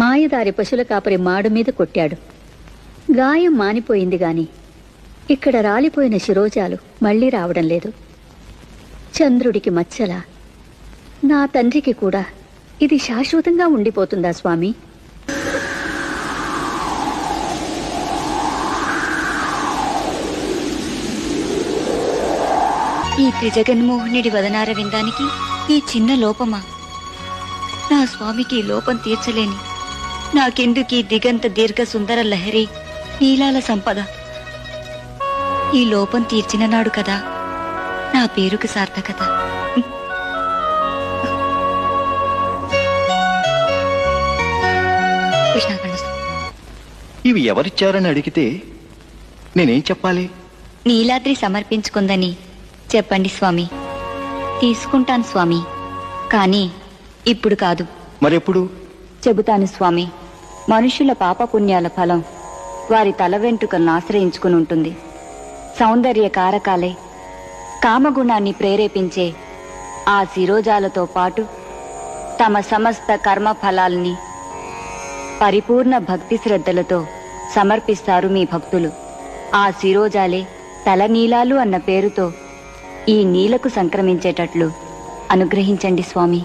మాయదారి పశుల కాపరి మాడు మీద కొట్టాడు. గాయం మానిపోయింది గాని ఇక్కడ రాలిపోయిన శిరోజాలు మళ్లీ రావడం లేదు. చంద్రుడికి మచ్చలా నా తండ్రికి కూడా ఇది శాశ్వతంగా ఉండిపోతుందా స్వామి? ఈ త్రిజగన్మోహనుడి వదనార విందానికి ఈ చిన్న లోపమా? నా స్వామికి లోపం తీర్చలేని నాకెందుకీ దిగంత దీర్ఘ సుందర లహరి నీలాల సంపద? ఈ లోపం తీర్చిన నాడు కదా నా పేరుకు సార్థకత. ఇవి ఎవరిచ్చారని అడిగితే నేనేం చెప్పాలి? నీలాద్రి సమర్పించుకుందని చెప్పండి స్వామి. తీసుకుంటాను స్వామి, కానీ ఇప్పుడు కాదు. మరెప్పుడు? చెబుతాను స్వామి. మనుషుల పాపపుణ్యాల ఫలం వారి తల వెంట్రుకలను ఆశ్రయించుకుని ఉంటుంది. సౌందర్య కారకాలే కామగుణాన్ని ప్రేరేపించే ఆ శిరోజాలతో పాటు తమ సమస్త కర్మ ఫలాల్ని పరిపూర్ణ భక్తి శ్రద్ధలతో సమర్పిస్తారు మీ భక్తులు. ఆ శిరోజాలే తలనీలాలు అన్న పేరుతో ఈ నీలకు సంక్రమించేటట్లు అనుగ్రహించండి స్వామి.